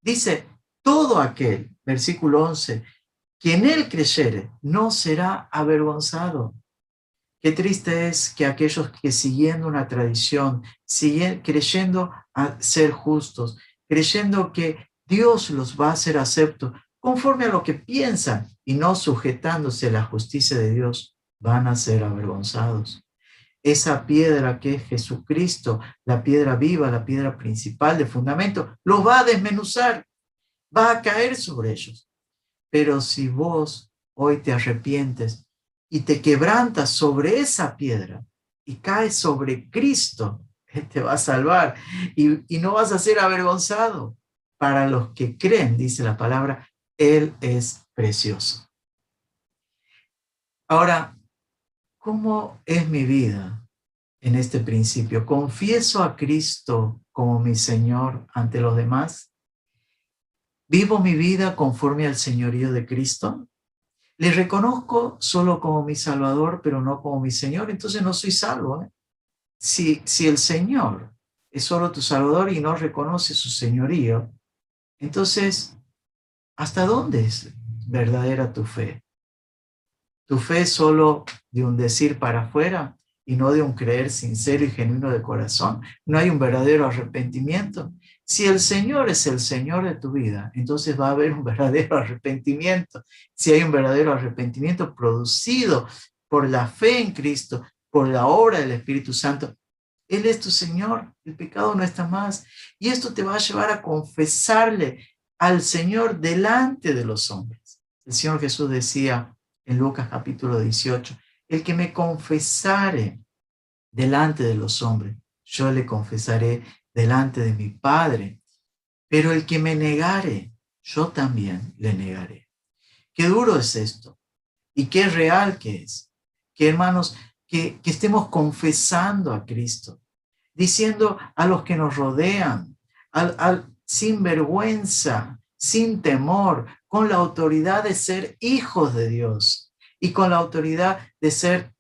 B: Dice, todo aquel, versículo 11, que en él creyere, no será avergonzado. Qué triste es que aquellos que siguiendo una tradición, creyendo a ser justos, creyendo que Dios los va a hacer aceptos, conforme a lo que piensan y no sujetándose a la justicia de Dios, van a ser avergonzados. Esa piedra que es Jesucristo, la piedra viva, la piedra principal de fundamento, los va a desmenuzar, va a caer sobre ellos. Pero si vos hoy te arrepientes y te quebrantas sobre esa piedra y caes sobre Cristo, Él te va a salvar y no vas a ser avergonzado. Para los que creen, dice la palabra, Él es precioso. Ahora, ¿cómo es mi vida en este principio? ¿Confieso a Cristo como mi Señor ante los demás? ¿Vivo mi vida conforme al señorío de Cristo? ¿Le reconozco solo como mi Salvador, pero no como mi Señor? Entonces no soy salvo, ¿eh? Si el Señor es solo tu Salvador y no reconoce su señorío, entonces, ¿hasta dónde es verdadera tu fe? ¿Tu fe es solo de un decir para afuera y no de un creer sincero y genuino de corazón? ¿No hay un verdadero arrepentimiento? Si el Señor es el Señor de tu vida, entonces va a haber un verdadero arrepentimiento. Si hay un verdadero arrepentimiento producido por la fe en Cristo, por la obra del Espíritu Santo, Él es tu Señor, el pecado no está más. Y esto te va a llevar a confesarle al Señor delante de los hombres. El Señor Jesús decía en Lucas capítulo 18, el que me confesare delante de los hombres, yo le confesaré delante de mi Padre. Pero el que me negare, yo también le negaré. Qué duro es esto y qué real que es. Que hermanos, que estemos confesando a Cristo. diciendo a los que nos rodean, sin vergüenza, sin temor, con la autoridad de ser hijos de Dios y con la autoridad de ser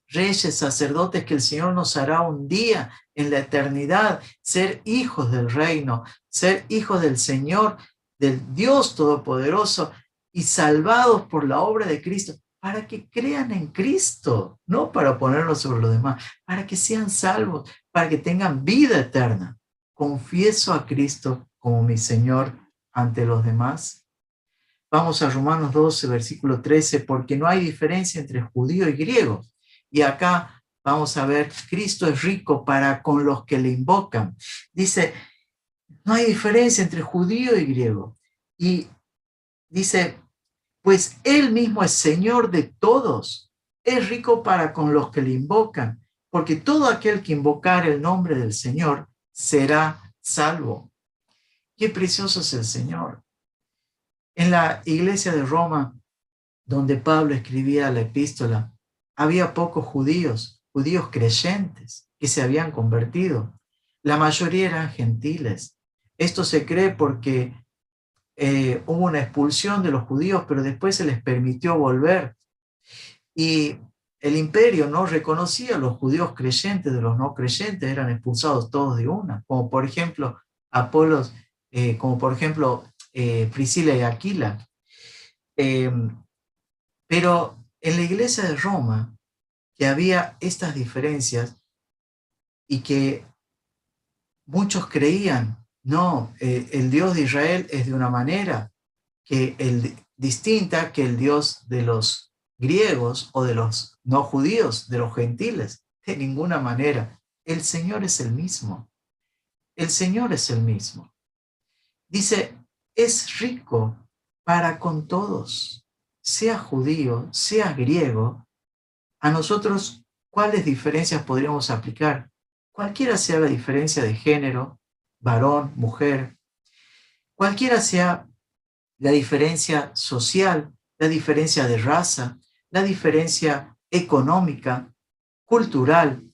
B: reyes, sacerdotes que el Señor nos hará un día en la eternidad, ser hijos del reino, ser hijos del Señor, del Dios Todopoderoso y salvados por la obra de Cristo, para que crean en Cristo, no para ponerlo sobre los demás, para que sean salvos, para que tengan vida eterna. Confieso a Cristo como mi Señor ante los demás. Vamos a Romanos 12, versículo 13, porque no hay diferencia entre judío y griego. Y acá vamos a ver, Cristo es rico para con los que le invocan. Dice, no hay diferencia entre judío y griego. Y dice, pues Él mismo es Señor de todos. Es rico para con los que le invocan, porque todo aquel que invocar el nombre del Señor será salvo. Qué precioso es el Señor. En la iglesia de Roma, donde Pablo escribía la epístola, había pocos judíos creyentes que se habían convertido. La mayoría eran gentiles. Esto se cree porque hubo una expulsión de los judíos, pero después se les permitió volver. Y el imperio no reconocía a los judíos creyentes de los no creyentes, eran expulsados todos de una, como por ejemplo Priscila y Aquila. Pero en la iglesia de Roma, que había estas diferencias y que muchos creían, no, el Dios de Israel es de una manera distinta que el Dios de los griegos o de los no judíos, de los gentiles, de ninguna manera. El Señor es el mismo. El Señor es el mismo. Dice, es rico para con todos, sea judío, sea griego. A nosotros, ¿cuáles diferencias podríamos aplicar? Cualquiera sea la diferencia de género, varón, mujer, cualquiera sea la diferencia social, la diferencia de raza, la diferencia económica, cultural.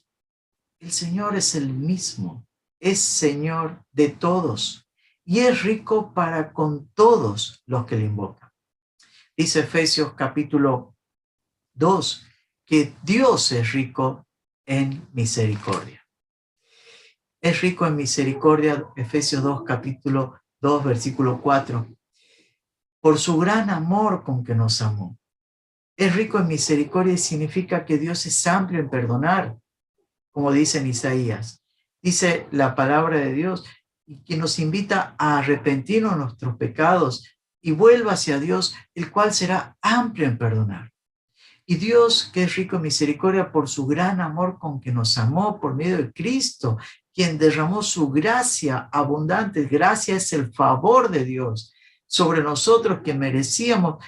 B: El Señor es el mismo, es Señor de todos y es rico para con todos los que le invocan. Dice Efesios capítulo 2, que Dios es rico en misericordia. Es rico en misericordia, Efesios 2, capítulo 2, versículo 4, por su gran amor con que nos amó. Es rico en misericordia y significa que Dios es amplio en perdonar, como dice en Isaías. Dice la palabra de Dios, que nos invita a arrepentirnos de nuestros pecados y vuelva hacia Dios, el cual será amplio en perdonar. Y Dios, que es rico en misericordia por su gran amor con que nos amó por medio de Cristo, quien derramó su gracia abundante. Gracia es el favor de Dios sobre nosotros que merecíamos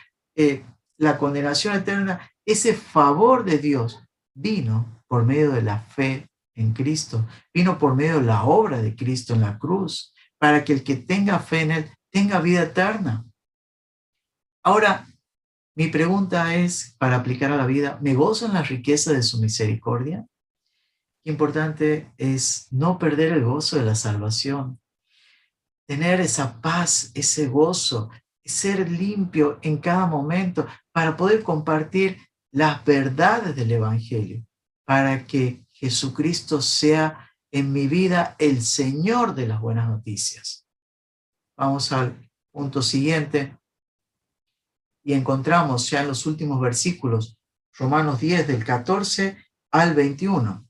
B: la condenación eterna. Ese favor de Dios vino por medio de la fe en Cristo, vino por medio de la obra de Cristo en la cruz, para que el que tenga fe en Él tenga vida eterna. Ahora, mi pregunta es, para aplicar a la vida, ¿me gozo en la riqueza de su misericordia? Qué importante es no perder el gozo de la salvación, tener esa paz, ese gozo, ser limpio en cada momento para poder compartir las verdades del Evangelio, para que Jesucristo sea en mi vida el Señor de las buenas noticias. Vamos al punto siguiente. Y encontramos ya en los últimos versículos, Romanos 10, del 14 al 21.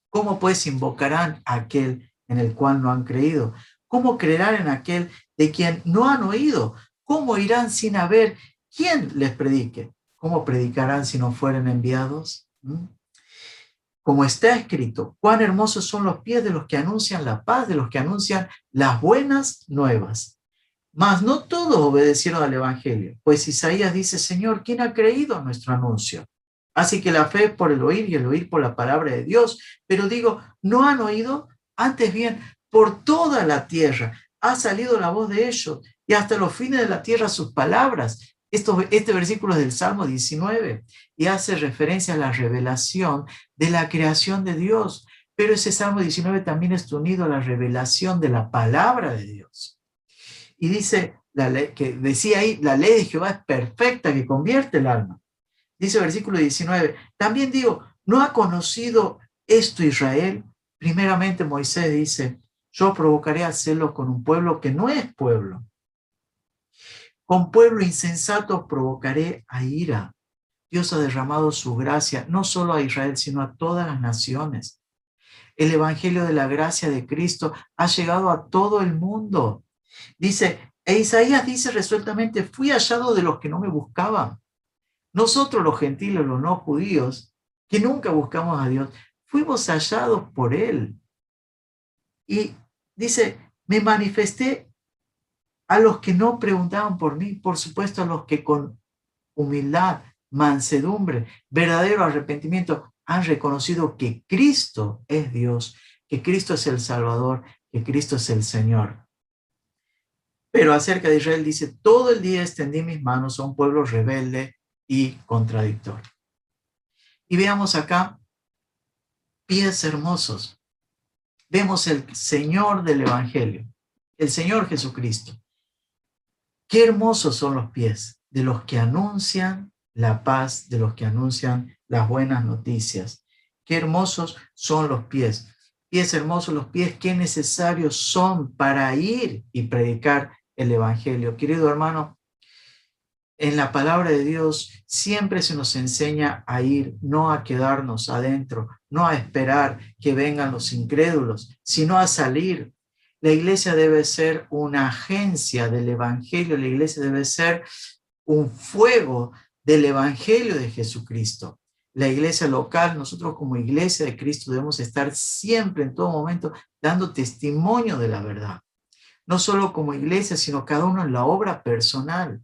B: ¿Cómo pues invocarán a aquel en el cual no han creído? ¿Cómo creerán en aquel de quien no han oído? ¿Cómo irán sin haber quien les predique? ¿Cómo predicarán si no fueren enviados? Como está escrito, cuán hermosos son los pies de los que anuncian la paz, de los que anuncian las buenas nuevas. Mas no todos obedecieron al Evangelio, pues Isaías dice, Señor, ¿quién ha creído a nuestro anuncio? Así que la fe es por el oír y el oír por la palabra de Dios. Pero digo, ¿no han oído? Antes bien, por toda la tierra ha salido la voz de ellos y hasta los fines de la tierra sus palabras. Este versículo es del Salmo 19 y hace referencia a la revelación de la creación de Dios. Pero ese Salmo 19 también está unido a la revelación de la palabra de Dios. Y dice, que decía ahí, la ley de Jehová es perfecta, que convierte el alma. Dice el versículo 19, también digo, ¿no ha conocido esto Israel? Primeramente Moisés dice, yo provocaré a celo con un pueblo que no es pueblo. Con pueblo insensato provocaré a ira. Dios ha derramado su gracia no solo a Israel, sino a todas las naciones. El evangelio de la gracia de Cristo ha llegado a todo el mundo. Dice, Isaías dice resueltamente, fui hallado de los que no me buscaban. Nosotros los gentiles, los no judíos, que nunca buscamos a Dios, fuimos hallados por Él. Y dice, me manifesté a los que no preguntaban por mí, por supuesto a los que con humildad, mansedumbre, verdadero arrepentimiento han reconocido que Cristo es Dios, que Cristo es el Salvador, que Cristo es el Señor. Pero acerca de Israel dice, todo el día extendí mis manos a un pueblo rebelde y contradictorio. Y veamos acá, pies hermosos. Vemos el Señor del Evangelio, el Señor Jesucristo. Qué hermosos son los pies de los que anuncian la paz, de los que anuncian las buenas noticias. Qué hermosos son los pies. Pies hermosos los pies, qué necesarios son para ir y predicar el Evangelio. Querido hermano, en la palabra de Dios siempre se nos enseña a ir, no a quedarnos adentro, no a esperar que vengan los incrédulos, sino a salir. La iglesia debe ser una agencia del Evangelio, la iglesia debe ser un fuego del Evangelio de Jesucristo. La iglesia local, nosotros como iglesia de Cristo debemos estar siempre, en todo momento, dando testimonio de la verdad. No solo como iglesia, sino cada uno en la obra personal.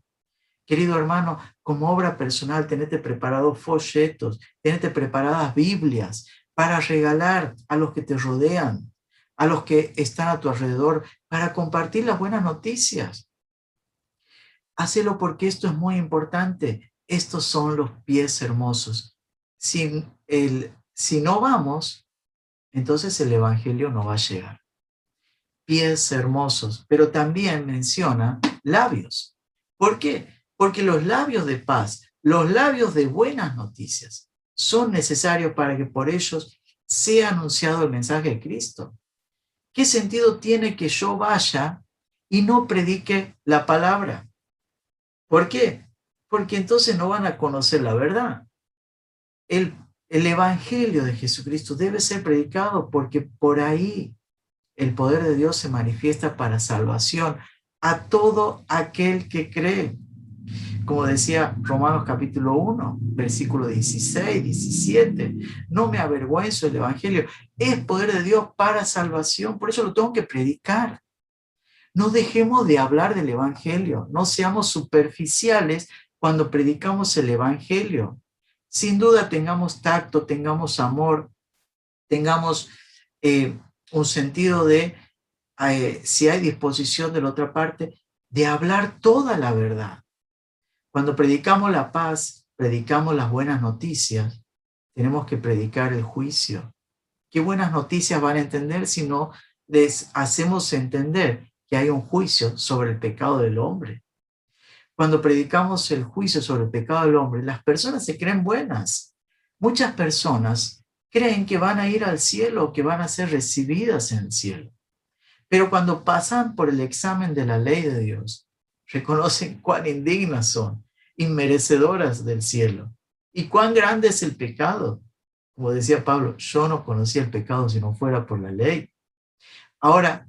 B: Querido hermano, como obra personal, tenete preparados folletos, tenete preparadas Biblias para regalar a los que te rodean, a los que están a tu alrededor, para compartir las buenas noticias. Hacelo porque esto es muy importante. Estos son los pies hermosos. Si no vamos, entonces el Evangelio no va a llegar. Pies hermosos, pero también menciona labios. ¿Por qué? Porque los labios de paz, los labios de buenas noticias, son necesarios para que por ellos sea anunciado el mensaje de Cristo. ¿Qué sentido tiene que yo vaya y no predique la palabra? ¿Por qué? Porque entonces no van a conocer la verdad. El Evangelio de Jesucristo debe ser predicado porque por ahí el poder de Dios se manifiesta para salvación a todo aquel que cree. Como decía Romanos capítulo 1, versículo 16, 17, no me avergüenzo del Evangelio, es poder de Dios para salvación, por eso lo tengo que predicar. No dejemos de hablar del Evangelio, no seamos superficiales cuando predicamos el Evangelio. Sin duda tengamos tacto, tengamos amor, tengamos un sentido de, si hay disposición de la otra parte, de hablar toda la verdad. Cuando predicamos la paz, predicamos las buenas noticias, tenemos que predicar el juicio. ¿Qué buenas noticias van a entender si no les hacemos entender que hay un juicio sobre el pecado del hombre? Cuando predicamos el juicio sobre el pecado del hombre, las personas se creen buenas. Muchas personas creen que van a ir al cielo, que van a ser recibidas en el cielo. Pero cuando pasan por el examen de la ley de Dios, reconocen cuán indignas son, inmerecedoras del cielo. Y cuán grande es el pecado. Como decía Pablo, yo no conocía el pecado si no fuera por la ley. Ahora,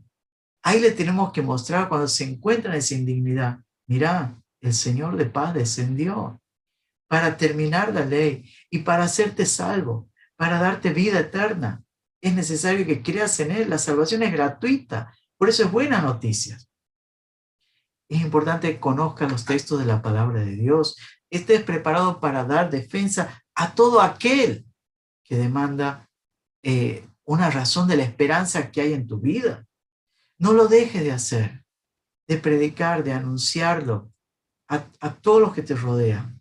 B: ahí le tenemos que mostrar cuando se encuentra en esa indignidad. Mirá, el Señor de paz descendió para terminar la ley y para hacerte salvo, para darte vida eterna. Es necesario que creas en Él. La salvación es gratuita. Por eso es buena noticia. Es importante que conozcas los textos de la palabra de Dios. Estés preparado para dar defensa a todo aquel que demanda una razón de la esperanza que hay en tu vida. No lo dejes de hacer, de predicar, de anunciarlo a todos los que te rodean.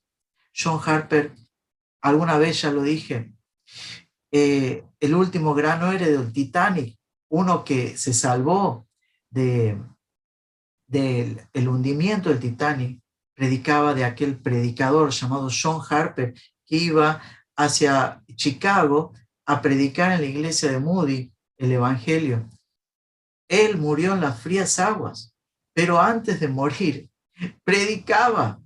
B: John Harper, alguna vez ya lo dije, el último gran héroe del Titanic, uno que se salvó del hundimiento del Titanic, predicaba de aquel predicador llamado John Harper, que iba hacia Chicago a predicar en la iglesia de Moody el Evangelio. Él murió en las frías aguas, pero antes de morir, predicaba.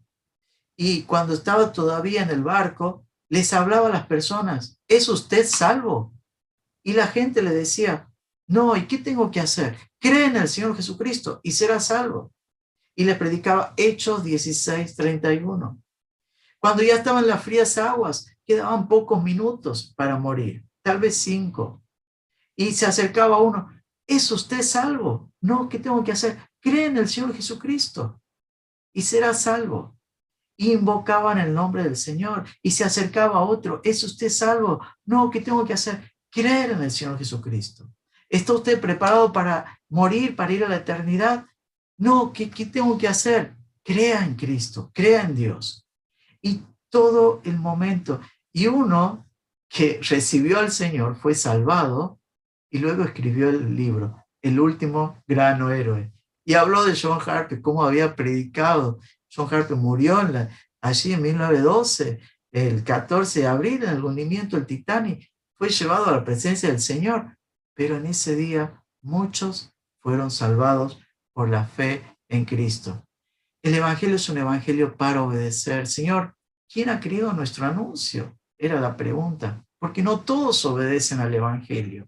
B: Y cuando estaba todavía en el barco, les hablaba a las personas: ¿es usted salvo? Y la gente le decía: no, ¿y qué tengo que hacer? Cree en el Señor Jesucristo y será salvo. Y le predicaba Hechos 16:31. Cuando ya estaban en las frías aguas, quedaban pocos minutos para morir, tal vez 5. Y se acercaba a uno: ¿es usted salvo? No, ¿qué tengo que hacer? Cree en el Señor Jesucristo y será salvo. Y invocaban el nombre del Señor. Y se acercaba a otro: ¿es usted salvo? No, ¿qué tengo que hacer? Creer en el Señor Jesucristo. ¿Está usted preparado para morir, para ir a la eternidad? No, ¿qué tengo que hacer? Crea en Cristo, crea en Dios. Y todo el momento. Y uno que recibió al Señor fue salvado y luego escribió el libro, El último gran héroe. Y habló de John Harper, cómo había predicado. John Harper murió allí en 1912, el 14 de abril, en el hundimiento del Titanic. Fue llevado a la presencia del Señor, pero en ese día muchos fueron salvados por la fe en Cristo. El Evangelio es un evangelio para obedecer. Señor, ¿quién ha creído nuestro anuncio? Era la pregunta, porque no todos obedecen al Evangelio.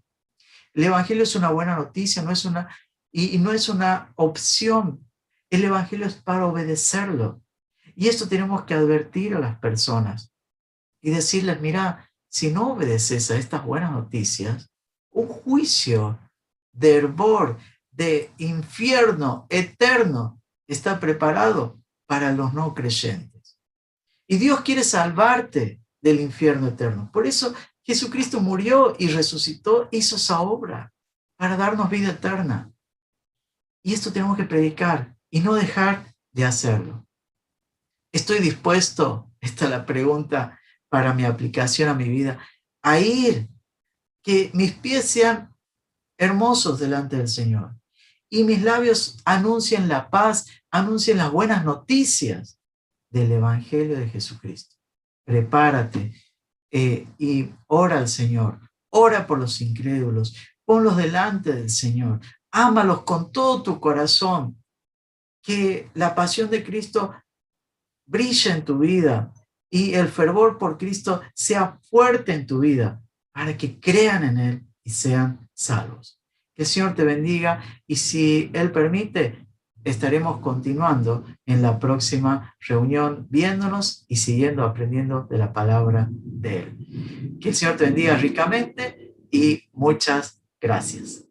B: El Evangelio es una buena noticia, no es una opción. El Evangelio es para obedecerlo. Y esto tenemos que advertir a las personas y decirles: mira, si no obedeces a estas buenas noticias, un juicio de hervor, de infierno eterno está preparado para los no creyentes. Y Dios quiere salvarte del infierno eterno. Por eso Jesucristo murió y resucitó, hizo esa obra para darnos vida eterna. Y esto tenemos que predicar y no dejar de hacerlo. ¿Estoy dispuesto? Esta es la pregunta para mi aplicación a mi vida. A ir, que mis pies sean hermosos delante del Señor y mis labios anuncien la paz, anuncien las buenas noticias del Evangelio de Jesucristo. Prepárate y ora al Señor. Ora por los incrédulos. Ponlos delante del Señor. Ámalos con todo tu corazón. Que la pasión de Cristo brille en tu vida y el fervor por Cristo sea fuerte en tu vida para que crean en Él y sean salvos. Que el Señor te bendiga y, si Él permite, estaremos continuando en la próxima reunión, viéndonos y siguiendo aprendiendo de la palabra de Él. Que el Señor te bendiga ricamente y muchas gracias.